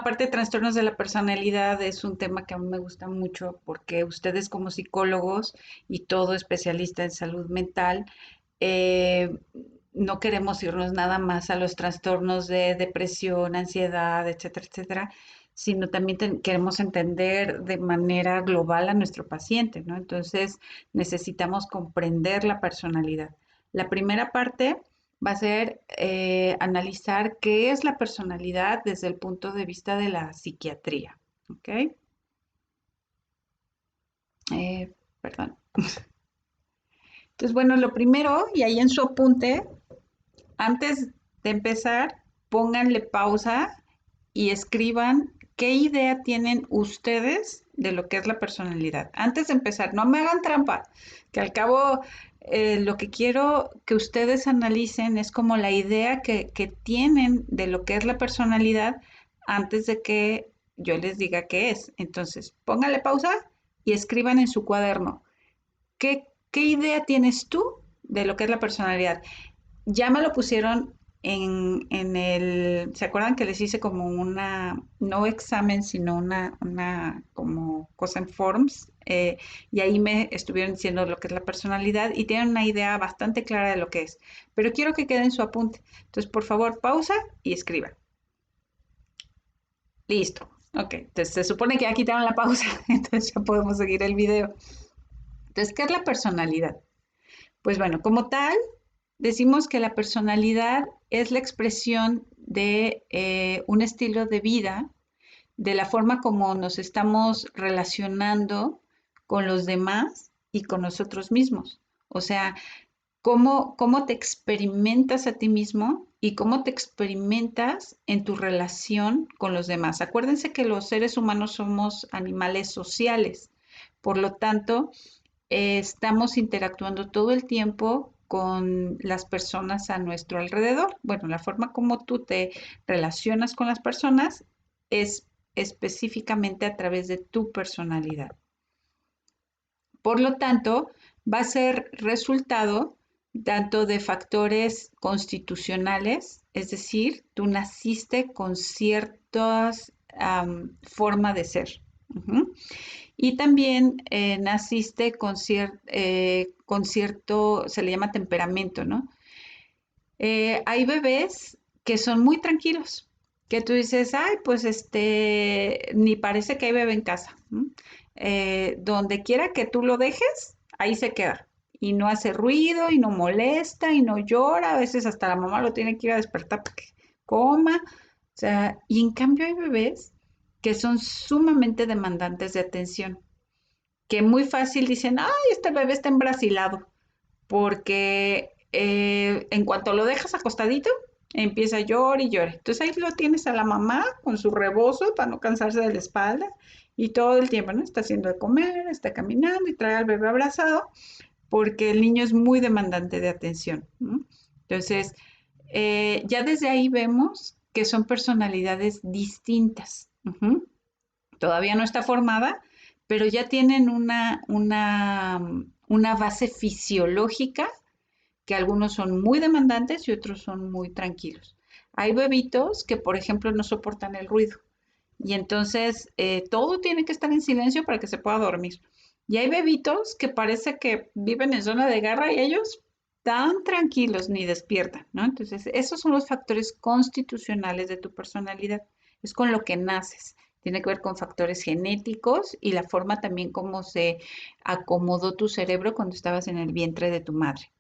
Aparte, trastornos de la personalidad es un tema que a mí me gusta mucho porque ustedes como psicólogos y todo especialista en salud mental, eh, no queremos irnos nada más a los trastornos de depresión, ansiedad, etcétera, etcétera, sino también queremos entender de manera global a nuestro paciente, ¿no? Entonces necesitamos comprender la personalidad. La primera parte va a ser analizar qué es la personalidad desde el punto de vista de la psiquiatría, ¿ok? Eh, Perdón. Entonces, bueno, lo primero, y ahí en su apunte, antes de empezar, pónganle pausa y escriban qué idea tienen ustedes de lo que es la personalidad. Antes de empezar, no me hagan trampa, que al cabo lo que quiero que ustedes analicen es como la idea que tienen de lo que es la personalidad antes de que yo les diga qué es. Entonces, pónganle pausa y escriban en su cuaderno. ¿Qué idea tienes tú de lo que es la personalidad? Ya me lo pusieron en el, ¿se acuerdan que les hice como una, no examen, sino una como cosa en Forms? Y ahí me estuvieron diciendo lo que es la personalidad y tienen una idea bastante clara de lo que es. Pero quiero que quede en su apunte. Entonces, por favor, pausa y escriban. Listo. Ok, entonces se supone que ya quitaron la pausa, entonces ya podemos seguir el video. Entonces, ¿qué es la personalidad? Pues bueno, como tal, decimos que la personalidad es la expresión de un estilo de vida, de la forma como nos estamos relacionando con los demás y con nosotros mismos. O sea, cómo te experimentas a ti mismo y cómo te experimentas en tu relación con los demás. Acuérdense que los seres humanos somos animales sociales. Por lo tanto, estamos interactuando todo el tiempo con las personas a nuestro alrededor. Bueno, la forma como tú te relacionas con las personas es específicamente a través de tu personalidad. Por lo tanto, va a ser resultado tanto de factores constitucionales, es decir, tú naciste con ciertas forma de ser. Ujú. Y también naciste con cierto, se le llama temperamento, ¿no? Hay bebés que son muy tranquilos, que tú dices, ay, pues ni parece que hay bebé en casa. ¿No? Donde quiera que tú lo dejes, ahí se queda. Y no hace ruido, y no molesta, y no llora. A veces hasta la mamá lo tiene que ir a despertar para que coma. O sea, y en cambio hay bebés que son sumamente demandantes de atención, que muy fácil dicen, ay, este bebé está embrasilado, porque en cuanto lo dejas acostadito, empieza a llorar y llorar. Entonces ahí lo tienes a la mamá con su rebozo para no cansarse de la espalda y todo el tiempo, ¿no? Está haciendo de comer, está caminando y trae al bebé abrazado porque el niño es muy demandante de atención, ¿no? Entonces, ya desde ahí vemos que son personalidades distintas. Ujú. Todavía no está formada, pero ya tienen una base fisiológica que algunos son muy demandantes y otros son muy tranquilos. Hay bebitos que, por ejemplo, no soportan el ruido y entonces todo tiene que estar en silencio para que se pueda dormir. Y hay bebitos que parece que viven en zona de guerra y ellos tan tranquilos ni despiertan, ¿no? Entonces, esos son los factores constitucionales de tu personalidad. Es con lo que naces. Tiene que ver con factores genéticos y la forma también como se acomodó tu cerebro cuando estabas en el vientre de tu madre.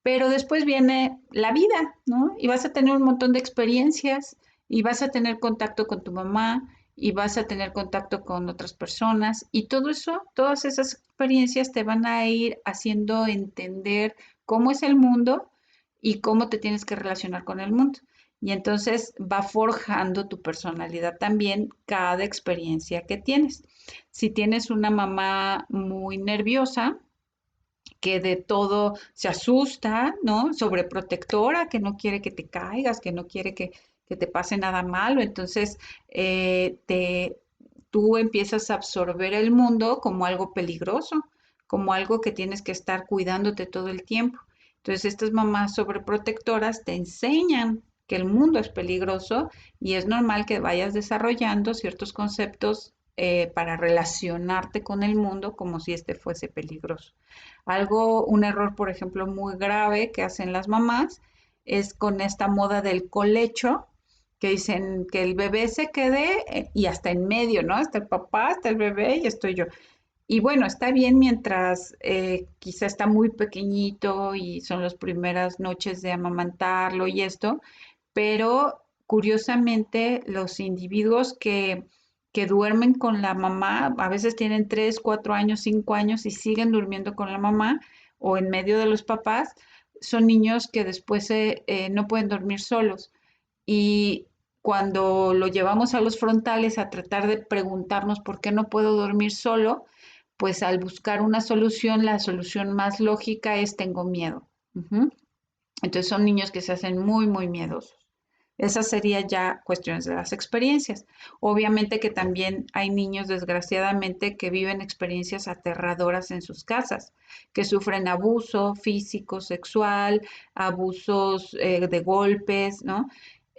Pero después viene la vida, ¿no? Y vas a tener un montón de experiencias y vas a tener contacto con tu mamá y vas a tener contacto con otras personas y todo eso, todas esas experiencias te van a ir haciendo entender cómo es el mundo y cómo te tienes que relacionar con el mundo. Y entonces va forjando tu personalidad también cada experiencia que tienes. Si tienes una mamá muy nerviosa, que de todo se asusta, ¿no? Sobreprotectora, que no quiere que te caigas, que no quiere que te pase nada malo. Entonces, tú empiezas a absorber el mundo como algo peligroso, como algo que tienes que estar cuidándote todo el tiempo. Entonces, estas mamás sobreprotectoras te enseñan que el mundo es peligroso y es normal que vayas desarrollando ciertos conceptos para relacionarte con el mundo como si este fuese peligroso. Un error, por ejemplo, muy grave que hacen las mamás es con esta moda del colecho, que dicen que el bebé se quede y hasta en medio, ¿no? Está el papá, está el bebé y estoy yo. Y bueno, está bien mientras quizá está muy pequeñito y son las primeras noches de amamantarlo y esto, pero curiosamente los individuos que duermen con la mamá, a veces tienen 3, 4 años, 5 años y siguen durmiendo con la mamá o en medio de los papás, son niños que después no pueden dormir solos. Y cuando lo llevamos a los frontales a tratar de preguntarnos por qué no puedo dormir solo, pues al buscar una solución, la solución más lógica es tengo miedo. Ujú. Entonces son niños que se hacen muy, muy miedosos. Esas serían ya cuestiones de las experiencias. Obviamente que también hay niños, desgraciadamente, que viven experiencias aterradoras en sus casas, que sufren abuso físico, sexual, abusos de golpes, ¿no?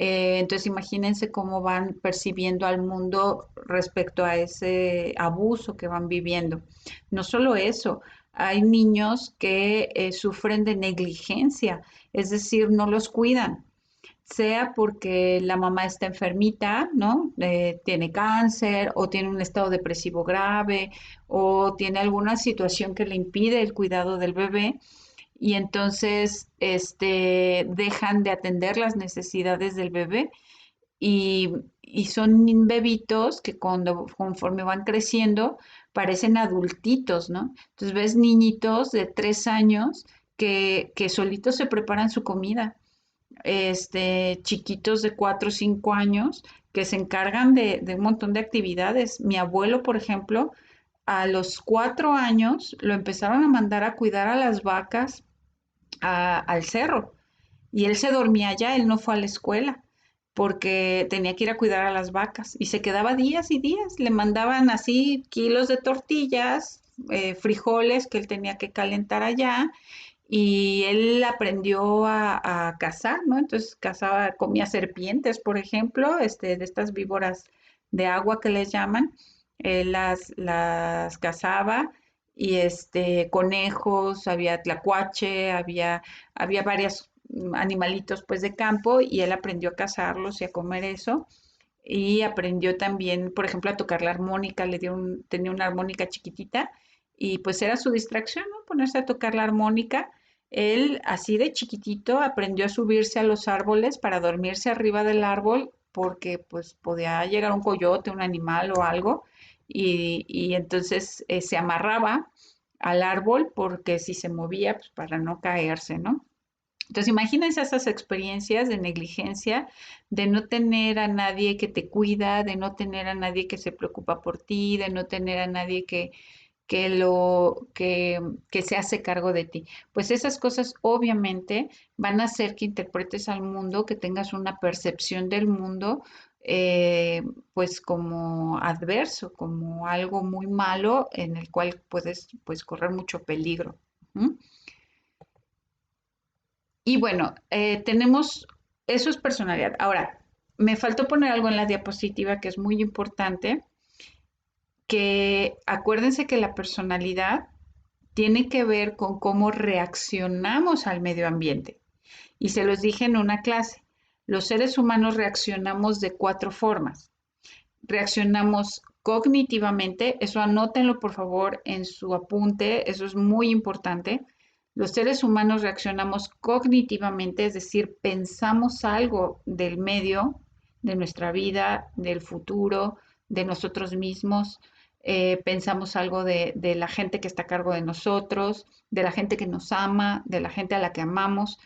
Entonces imagínense cómo van percibiendo al mundo respecto a ese abuso que van viviendo. No solo eso, hay niños que sufren de negligencia, es decir, no los cuidan, sea porque la mamá está enfermita, ¿no? Tiene cáncer o tiene un estado depresivo grave o tiene alguna situación que le impide el cuidado del bebé y entonces dejan de atender las necesidades del bebé y, y son bebitos que conforme van creciendo parecen adultitos, ¿no? Entonces ves niñitos de 3 años que solitos se preparan su comida, chiquitos de 4 o 5 años que se encargan de un montón de actividades. Mi abuelo, por ejemplo, a los 4 años lo empezaron a mandar a cuidar a las vacas al cerro y él se dormía allá, él no fue a la escuela porque tenía que ir a cuidar a las vacas y se quedaba días y días, le mandaban así kilos de tortillas, frijoles que él tenía que calentar allá y él aprendió a cazar, ¿no? Entonces cazaba, comía serpientes, por ejemplo, de estas víboras de agua que les llaman, las cazaba y conejos, había tlacuache, había varios animalitos pues de campo y él aprendió a cazarlos y a comer eso. Y aprendió también, por ejemplo, a tocar la armónica, tenía una armónica chiquitita y pues era su distracción, ¿no? Ponerse a tocar la armónica. Él, así de chiquitito, aprendió a subirse a los árboles para dormirse arriba del árbol porque pues podía llegar un coyote, un animal o algo y entonces se amarraba al árbol porque si se movía, pues para no caerse, ¿no? Entonces, imagínense esas experiencias de negligencia, de no tener a nadie que te cuida, de no tener a nadie que se preocupa por ti, de no tener a nadie que que se hace cargo de ti. Pues esas cosas obviamente van a hacer que interpretes al mundo, que tengas una percepción del mundo, pues como adverso, como algo muy malo en el cual puedes pues correr mucho peligro. ¿Mm? Y bueno, eso es personalidad. Ahora, me faltó poner algo en la diapositiva que es muy importante, que acuérdense que la personalidad tiene que ver con cómo reaccionamos al medio ambiente. Y se los dije en una clase, los seres humanos reaccionamos de 4 formas. Reaccionamos cognitivamente, eso anótenlo por favor en su apunte, eso es muy importante. Los seres humanos reaccionamos cognitivamente, es decir, pensamos algo del medio, de nuestra vida, del futuro, de nosotros mismos, pensamos algo de la gente que está a cargo de nosotros, de la gente que nos ama, de la gente a la que amamos.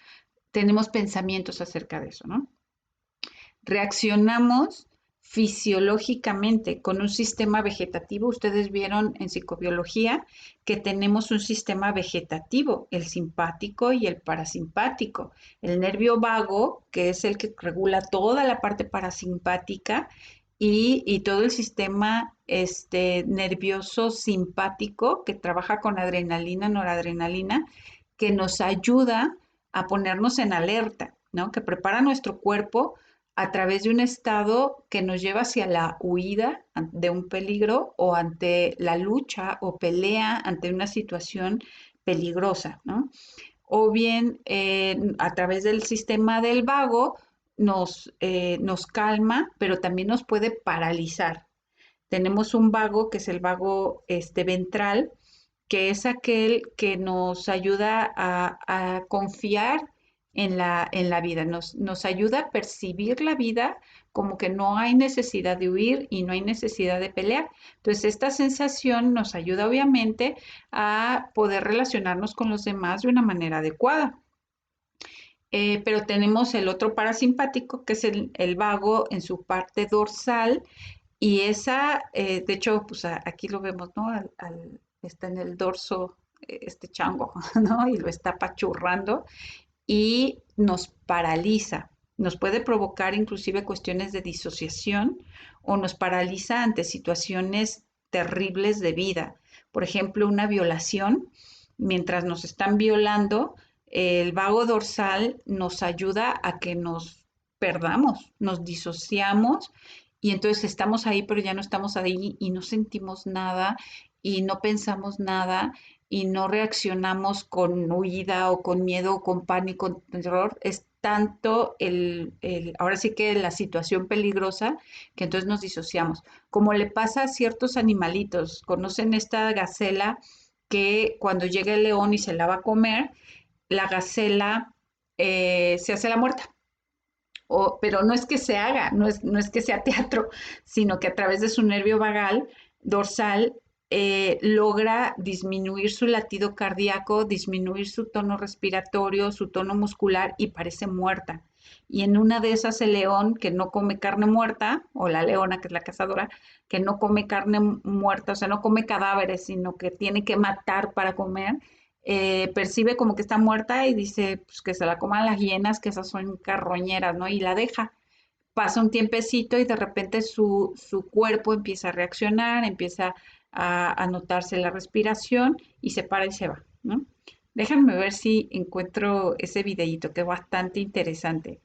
Tenemos pensamientos acerca de eso, ¿no? Reaccionamos fisiológicamente con un sistema vegetativo. Ustedes vieron en psicobiología que tenemos un sistema vegetativo, el simpático y el parasimpático. El nervio vago, que es el que regula toda la parte parasimpática, y todo el sistema nervioso simpático que trabaja con adrenalina, noradrenalina, que nos ayuda a ponernos en alerta. ¿no? Que prepara nuestro cuerpo a través de un estado que nos lleva hacia la huida de un peligro o ante la lucha o pelea ante una situación peligrosa, ¿no? O bien a través del sistema del vago nos calma, pero también nos puede paralizar. Tenemos un vago que es el vago ventral, que es aquel que nos ayuda a confiar en la vida, nos ayuda a percibir la vida como que no hay necesidad de huir y no hay necesidad de pelear. Entonces, esta sensación nos ayuda obviamente a poder relacionarnos con los demás de una manera adecuada. Pero tenemos el otro parasimpático, que es el vago en su parte dorsal, y esa, de hecho, pues aquí lo vemos, ¿no? Está en el dorso este chango, ¿no? Y lo está apachurrando y nos paraliza. Nos puede provocar inclusive cuestiones de disociación o nos paraliza ante situaciones terribles de vida. Por ejemplo, una violación. Mientras nos están violando, el vago dorsal nos ayuda a que nos perdamos, nos disociamos y entonces estamos ahí, pero ya no estamos ahí y no sentimos nada y no pensamos nada y no reaccionamos con huida o con miedo o con pánico, con terror. Es tanto ahora sí que la situación peligrosa que entonces nos disociamos. Como le pasa a ciertos animalitos, conocen esta gacela que cuando llega el león y se la va a comer, la gacela se hace la muerta. Pero no es que se haga, no es que sea teatro, sino que a través de su nervio vagal, dorsal, logra disminuir su latido cardíaco, disminuir su tono respiratorio, su tono muscular y parece muerta. Y en una de esas el león que no come carne muerta, o la leona que es la cazadora, que no come carne muerta, o sea, no come cadáveres, sino que tiene que matar para comer, percibe como que está muerta y dice pues, que se la coman las hienas, que esas son carroñeras, ¿no? Y la deja. Pasa un tiempecito y de repente su cuerpo empieza a reaccionar, empieza a notarse la respiración y se para y se va, ¿no? Déjenme ver si encuentro ese videíto que es bastante interesante.